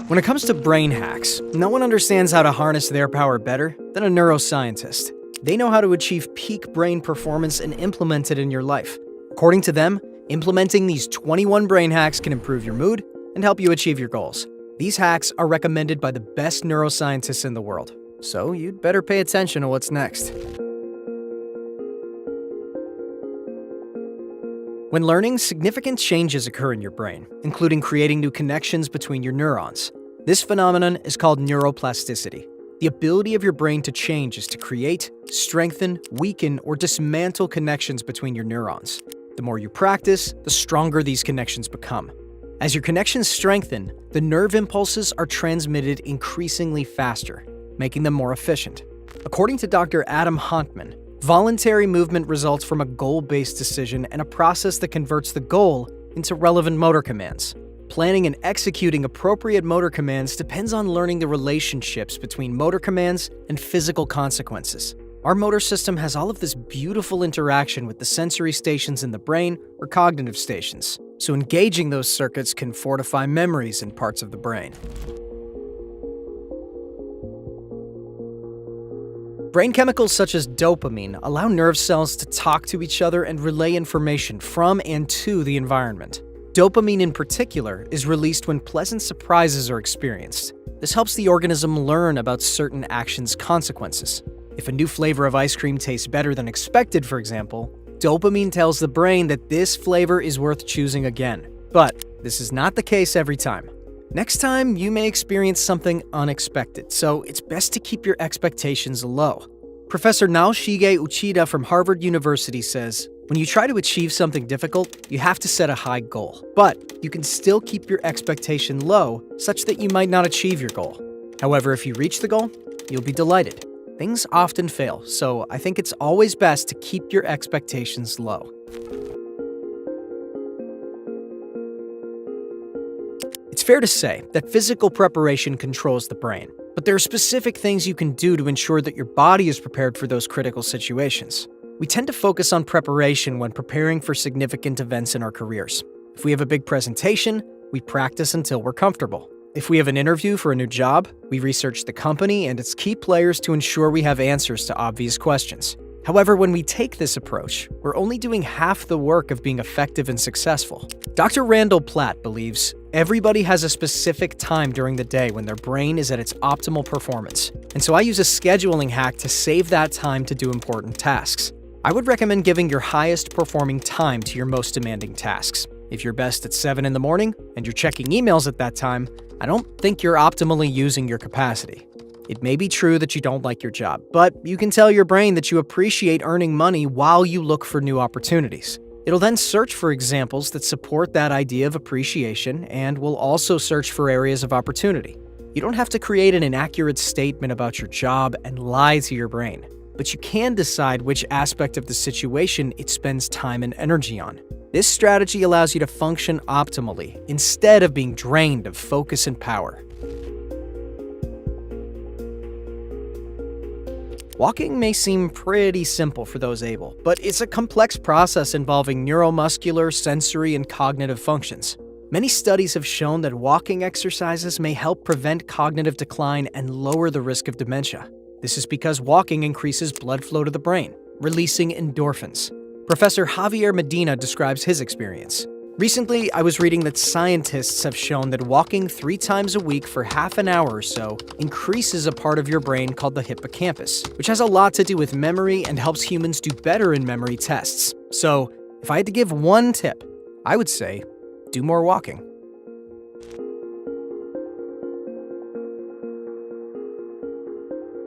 When it comes to brain hacks, no one understands how to harness their power better than a neuroscientist. They know how to achieve peak brain performance and implement it in your life. According to them, implementing these 21 brain hacks can improve your mood and help you achieve your goals. These hacks are recommended by the best neuroscientists in the world, so you'd better pay attention to what's next. When learning, significant changes occur in your brain, including creating new connections between your neurons. This phenomenon is called neuroplasticity. The ability of your brain to change is to create, strengthen, weaken, or dismantle connections between your neurons. The more you practice, the stronger these connections become. As your connections strengthen, the nerve impulses are transmitted increasingly faster, making them more efficient. According to Dr. Adam Hontman, voluntary movement results from a goal-based decision and a process that converts the goal into relevant motor commands. Planning and executing appropriate motor commands depends on learning the relationships between motor commands and physical consequences. Our motor system has all of this beautiful interaction with the sensory stations in the brain or cognitive stations, so engaging those circuits can fortify memories in parts of the brain. Brain chemicals such as dopamine allow nerve cells to talk to each other and relay information from and to the environment. Dopamine in particular is released when pleasant surprises are experienced. This helps the organism learn about certain actions' consequences. If a new flavor of ice cream tastes better than expected, for example, dopamine tells the brain that this flavor is worth choosing again. But this is not the case every time. Next time, you may experience something unexpected, so it's best to keep your expectations low. Professor Naoshige Uchida from Harvard University says, when you try to achieve something difficult, you have to set a high goal. But you can still keep your expectation low, such that you might not achieve your goal. However, if you reach the goal, you'll be delighted. Things often fail, so I think it's always best to keep your expectations low. It's fair to say that physical preparation controls the brain, but there are specific things you can do to ensure that your body is prepared for those critical situations. We tend to focus on preparation when preparing for significant events in our careers. If we have a big presentation, we practice until we're comfortable. If we have an interview for a new job, we research the company and its key players to ensure we have answers to obvious questions. However, when we take this approach, we're only doing half the work of being effective and successful. Dr. Randall Platt believes everybody has a specific time during the day when their brain is at its optimal performance, and so I use a scheduling hack to save that time to do important tasks. I would recommend giving your highest performing time to your most demanding tasks. If you're best at 7 in the morning and you're checking emails at that time, I don't think you're optimally using your capacity. It may be true that you don't like your job, but you can tell your brain that you appreciate earning money while you look for new opportunities. It'll then search for examples that support that idea of appreciation and will also search for areas of opportunity. You don't have to create an inaccurate statement about your job and lie to your brain, but you can decide which aspect of the situation it spends time and energy on. This strategy allows you to function optimally instead of being drained of focus and power. Walking may seem pretty simple for those able, but it's a complex process involving neuromuscular, sensory, and cognitive functions. Many studies have shown that walking exercises may help prevent cognitive decline and lower the risk of dementia. This is because walking increases blood flow to the brain, releasing endorphins. Professor Javier Medina describes his experience. Recently, I was reading that scientists have shown that walking 3 times a week for half an hour or so increases a part of your brain called the hippocampus, which has a lot to do with memory and helps humans do better in memory tests. So, if I had to give one tip, I would say, do more walking.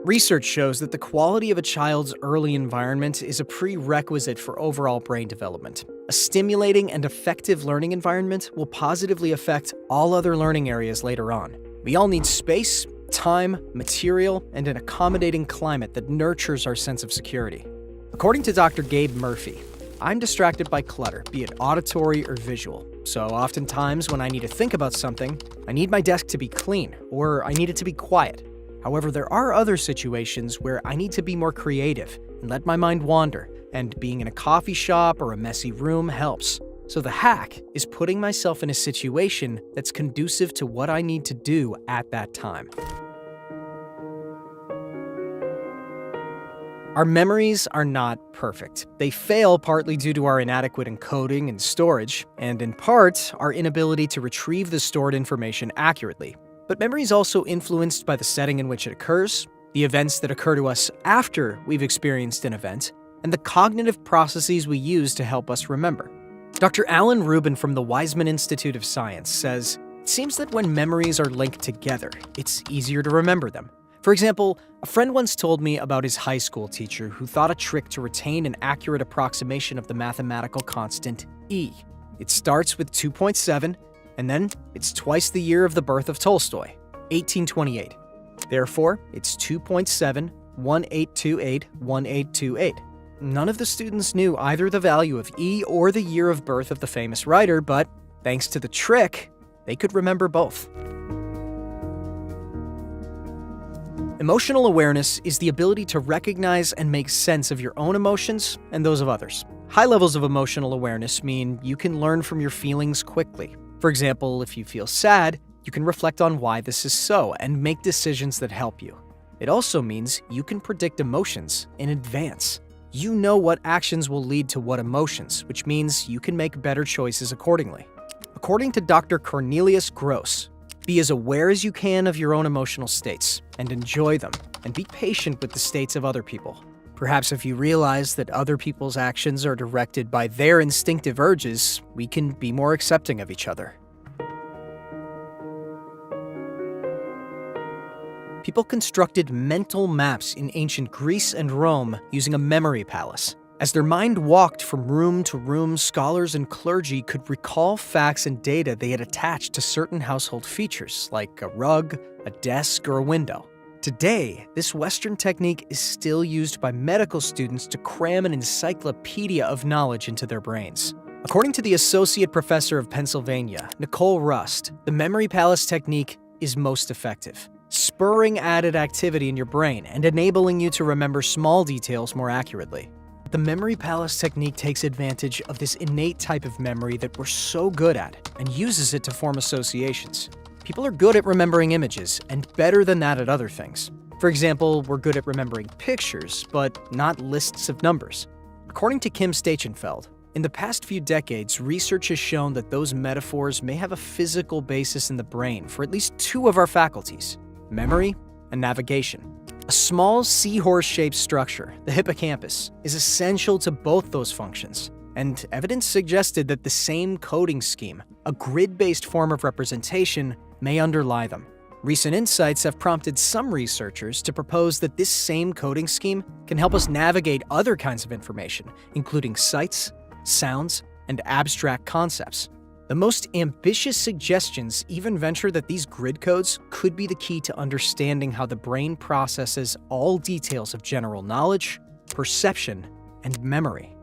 Research shows that the quality of a child's early environment is a prerequisite for overall brain development. A stimulating and effective learning environment will positively affect all other learning areas later on. We all need space, time, material, and an accommodating climate that nurtures our sense of security. According to Dr. Gabe Murphy, I'm distracted by clutter, be it auditory or visual. So oftentimes when I need to think about something, I need my desk to be clean, or I need it to be quiet. However, there are other situations where I need to be more creative and let my mind wander, and being in a coffee shop or a messy room helps. So the hack is putting myself in a situation that's conducive to what I need to do at that time. Our memories are not perfect. They fail partly due to our inadequate encoding and storage, and in part, our inability to retrieve the stored information accurately. But memory is also influenced by the setting in which it occurs, the events that occur to us after we've experienced an event, and the cognitive processes we use to help us remember. Dr. Alan Rubin from the Weizmann Institute of Science says, "It seems that when memories are linked together, it's easier to remember them. For example, a friend once told me about his high school teacher who thought a trick to retain an accurate approximation of the mathematical constant E. It starts with 2.7, and then it's twice the year of the birth of Tolstoy, 1828. Therefore, it's 2.7, 1828, 1828. None of the students knew either the value of E or the year of birth of the famous writer, but thanks to the trick, they could remember both. Emotional awareness is the ability to recognize and make sense of your own emotions and those of others. High levels of emotional awareness mean you can learn from your feelings quickly. For example, if you feel sad, you can reflect on why this is so and make decisions that help you. It also means you can predict emotions in advance. You know what actions will lead to what emotions, which means you can make better choices accordingly. According to Dr. Cornelius Gross, be as aware as you can of your own emotional states and enjoy them, and be patient with the states of other people. Perhaps if you realize that other people's actions are directed by their instinctive urges, we can be more accepting of each other. People constructed mental maps in ancient Greece and Rome using a memory palace. As their mind walked from room to room, scholars and clergy could recall facts and data they had attached to certain household features, like a rug, a desk, or a window. Today, this Western technique is still used by medical students to cram an encyclopedia of knowledge into their brains. According to the Associate Professor of Pennsylvania, Nicole Rust, the memory palace technique is most effective, spurring added activity in your brain and enabling you to remember small details more accurately. The memory palace technique takes advantage of this innate type of memory that we're so good at and uses it to form associations. People are good at remembering images and better than that at other things. For example, we're good at remembering pictures, but not lists of numbers. According to Kim Stachenfeld, in the past few decades, research has shown that those metaphors may have a physical basis in the brain for at least two of our faculties: memory and navigation. A small seahorse-shaped structure, the hippocampus, is essential to both those functions, and evidence suggested that the same coding scheme, a grid-based form of representation, may underlie them. Recent insights have prompted some researchers to propose that this same coding scheme can help us navigate other kinds of information, including sights, sounds, and abstract concepts. The most ambitious suggestions even venture that these grid codes could be the key to understanding how the brain processes all details of general knowledge, perception, and memory.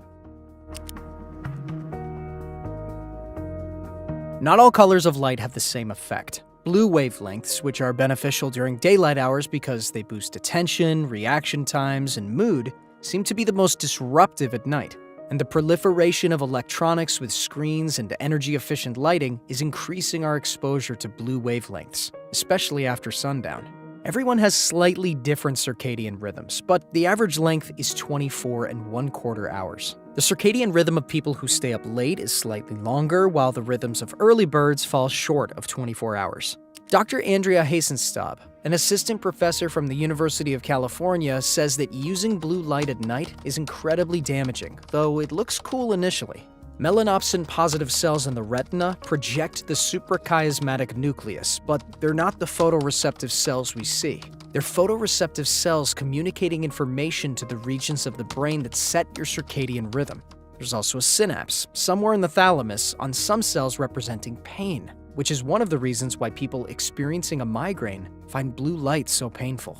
Not all colors of light have the same effect. Blue wavelengths, which are beneficial during daylight hours because they boost attention, reaction times, and mood, seem to be the most disruptive at night. And the proliferation of electronics with screens and energy-efficient lighting is increasing our exposure to blue wavelengths, especially after sundown. Everyone has slightly different circadian rhythms, but the average length is 24 1/4 hours. The circadian rhythm of people who stay up late is slightly longer, while the rhythms of early birds fall short of 24 hours. Dr. Andrea Hasenstab, an assistant professor from the University of California, says that using blue light at night is incredibly damaging, though it looks cool initially. Melanopsin-positive cells in the retina project the suprachiasmatic nucleus, but they're not the photoreceptive cells we see. They're photoreceptive cells communicating information to the regions of the brain that set your circadian rhythm. There's also a synapse, somewhere in the thalamus, on some cells representing pain, which is one of the reasons why people experiencing a migraine find blue light so painful.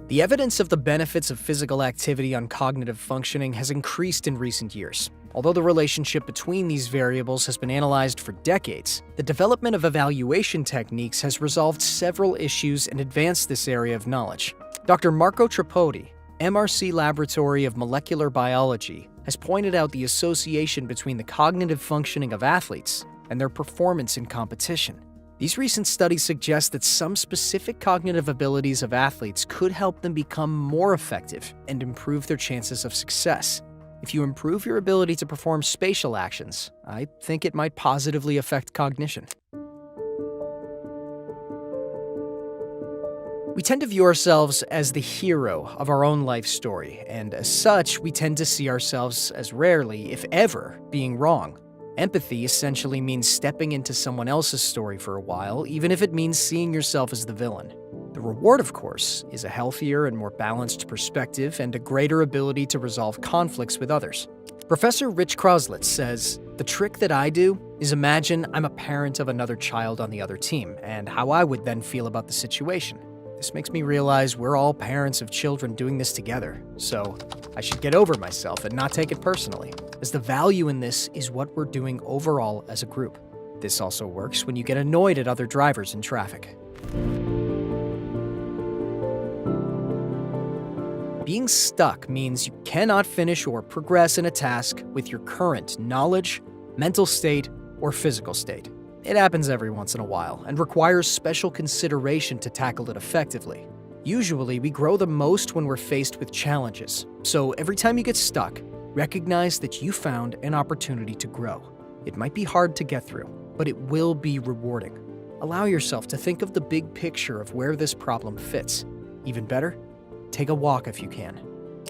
The evidence of the benefits of physical activity on cognitive functioning has increased in recent years. Although the relationship between these variables has been analyzed for decades, the development of evaluation techniques has resolved several issues and advanced this area of knowledge. Dr. Marco Tripodi, MRC Laboratory of Molecular Biology has pointed out the association between the cognitive functioning of athletes and their performance in competition. These recent studies suggest that some specific cognitive abilities of athletes could help them become more effective and improve their chances of success. If you improve your ability to perform spatial actions, I think it might positively affect cognition. We tend to view ourselves as the hero of our own life story, and as such, we tend to see ourselves as rarely, if ever, being wrong. Empathy essentially means stepping into someone else's story for a while, even if it means seeing yourself as the villain. The reward, of course, is a healthier and more balanced perspective and a greater ability to resolve conflicts with others. Professor Rich Kroslitz says, "The trick that I do is imagine I'm a parent of another child on the other team, and how I would then feel about the situation. This makes me realize we're all parents of children doing this together, so I should get over myself and not take it personally, as the value in this is what we're doing overall as a group. This also works when you get annoyed at other drivers in traffic." Being stuck means you cannot finish or progress in a task with your current knowledge, mental state, or physical state. It happens every once in a while and requires special consideration to tackle it effectively. Usually, we grow the most when we're faced with challenges, so every time you get stuck, recognize that you found an opportunity to grow. It might be hard to get through, but it will be rewarding. Allow yourself to think of the big picture of where this problem fits. Even better, take a walk if you can.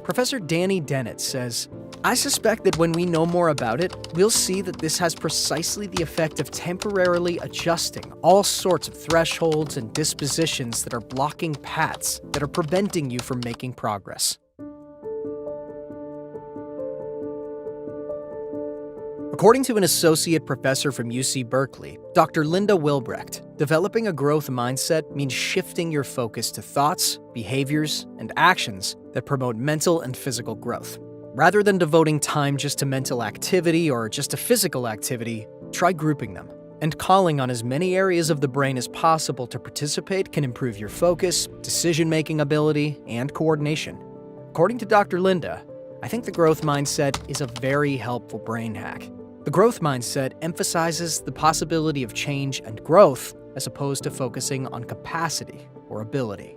Professor Danny Dennett says, "I suspect that when we know more about it, we'll see that this has precisely the effect of temporarily adjusting all sorts of thresholds and dispositions that are blocking paths that are preventing you from making progress." According to an associate professor from UC Berkeley, Dr. Linda Wilbrecht, developing a growth mindset means shifting your focus to thoughts, behaviors, and actions that promote mental and physical growth. Rather than devoting time just to mental activity or just to physical activity, try grouping them. And calling on as many areas of the brain as possible to participate can improve your focus, decision-making ability, and coordination. According to Dr. Linda, I think the growth mindset is a very helpful brain hack. The growth mindset emphasizes the possibility of change and growth as opposed to focusing on capacity or ability.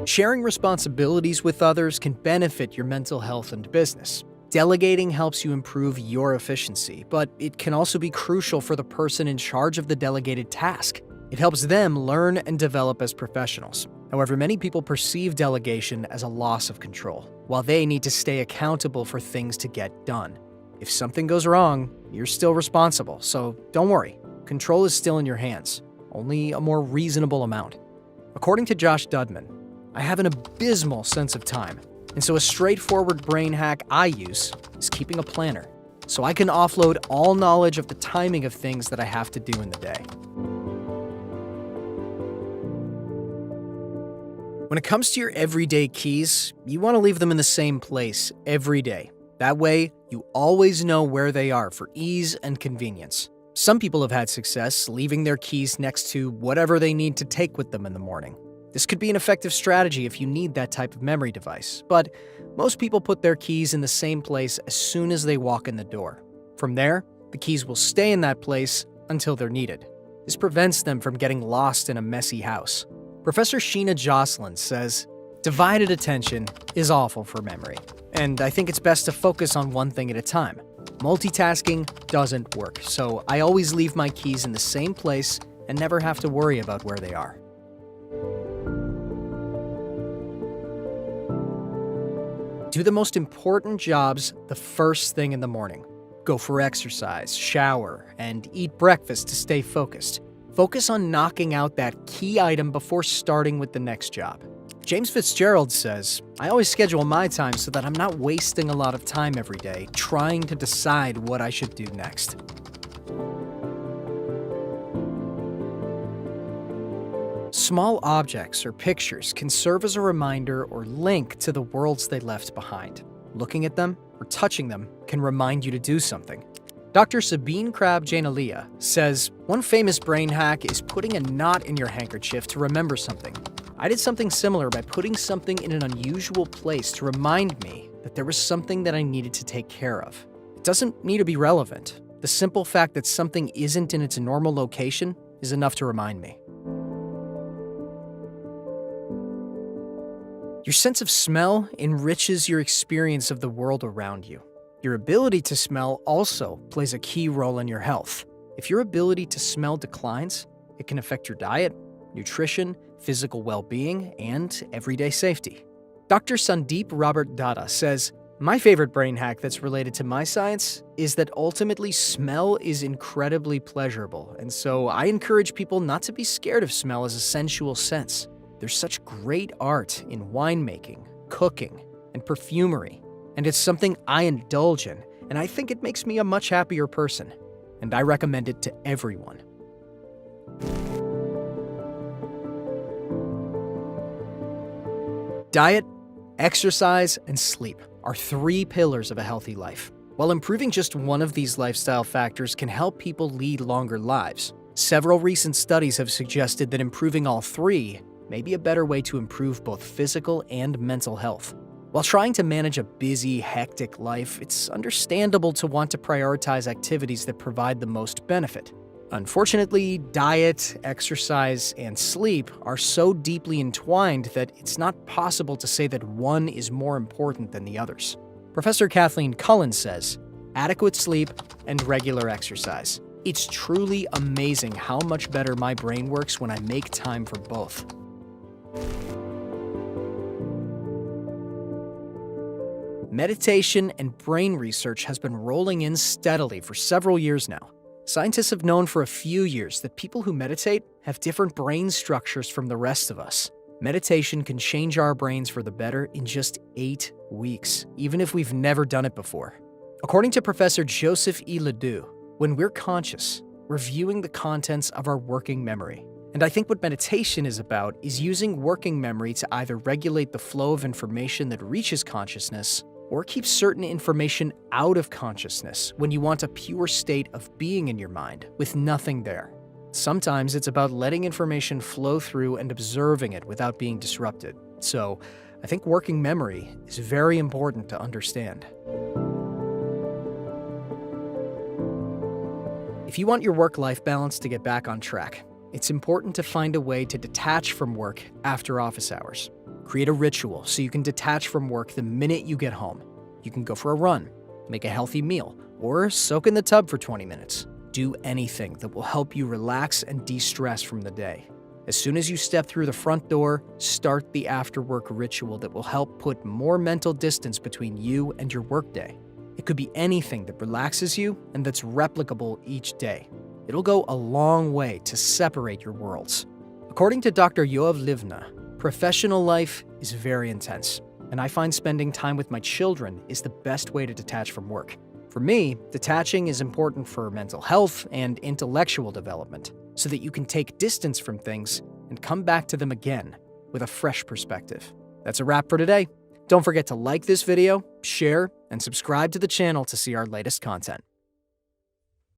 Sharing responsibilities with others can benefit your mental health and business. Delegating helps you improve your efficiency, but it can also be crucial for the person in charge of the delegated task. It helps them learn and develop as professionals. However, many people perceive delegation as a loss of control, while they need to stay accountable for things to get done. If something goes wrong, you're still responsible, so don't worry. Control is still in your hands, only a more reasonable amount. According to Josh Dudman, I have an abysmal sense of time, and so a straightforward brain hack I use is keeping a planner, so I can offload all knowledge of the timing of things that I have to do in the day. When it comes to your everyday keys, you want to leave them in the same place every day. That way, you always know where they are for ease and convenience. Some people have had success leaving their keys next to whatever they need to take with them in the morning. This could be an effective strategy if you need that type of memory device, but most people put their keys in the same place as soon as they walk in the door. From there, the keys will stay in that place until they're needed. This prevents them from getting lost in a messy house. Professor Sheena Jocelyn says, "Divided attention is awful for memory, and I think it's best to focus on one thing at a time. Multitasking doesn't work, so I always leave my keys in the same place and never have to worry about where they are." Do the most important jobs the first thing in the morning. Go for exercise, shower, and eat breakfast to stay focused. Focus on knocking out that key item before starting with the next job. James Fitzgerald says, "I always schedule my time so that I'm not wasting a lot of time every day trying to decide what I should do next." Small objects or pictures can serve as a reminder or link to the worlds they left behind. Looking at them or touching them can remind you to do something. Dr. Sabine Krab-Jainalia says, "One famous brain hack is putting a knot in your handkerchief to remember something. I did something similar by putting something in an unusual place to remind me that there was something that I needed to take care of." It doesn't need to be relevant. The simple fact that something isn't in its normal location is enough to remind me. Your sense of smell enriches your experience of the world around you. Your ability to smell also plays a key role in your health. If your ability to smell declines, it can affect your diet, nutrition, physical well-being, and everyday safety. Dr. Sandeep Robert Datta says, "My favorite brain hack that's related to my science is that ultimately smell is incredibly pleasurable, and so I encourage people not to be scared of smell as a sensual sense. There's such great art in winemaking, cooking, and perfumery, and it's something I indulge in, and I think it makes me a much happier person, and I recommend it to everyone." Diet, exercise, and sleep are 3 pillars of a healthy life. While improving just one of these lifestyle factors can help people lead longer lives, several recent studies have suggested that improving all 3 may be a better way to improve both physical and mental health. While trying to manage a busy, hectic life, it's understandable to want to prioritize activities that provide the most benefit. Unfortunately, diet, exercise, and sleep are so deeply entwined that it's not possible to say that one is more important than the others. Professor Kathleen Cullen says, "Adequate sleep and regular exercise. It's truly amazing how much better my brain works when I make time for both." Meditation and brain research has been rolling in steadily for several years now. Scientists have known for a few years that people who meditate have different brain structures from the rest of us. Meditation can change our brains for the better in just 8 weeks, even if we've never done it before. According to Professor Joseph E. Ledoux, when we're conscious, we're viewing the contents of our working memory. And I think what meditation is about is using working memory to either regulate the flow of information that reaches consciousness or keep certain information out of consciousness when you want a pure state of being in your mind with nothing there. Sometimes it's about letting information flow through and observing it without being disrupted. So, I think working memory is very important to understand. If you want your work-life balance to get back on track, it's important to find a way to detach from work after office hours. Create a ritual so you can detach from work the minute you get home. You can go for a run, make a healthy meal, or soak in the tub for 20 minutes. Do anything that will help you relax and de-stress from the day. As soon as you step through the front door, start the after-work ritual that will help put more mental distance between you and your workday. It could be anything that relaxes you and that's replicable each day. It'll go a long way to separate your worlds. According to Dr. Yoav Livna, professional life is very intense, and I find spending time with my children is the best way to detach from work. For me, detaching is important for mental health and intellectual development, so that you can take distance from things and come back to them again with a fresh perspective. That's a wrap for today. Don't forget to like this video, share, and subscribe to the channel to see our latest content.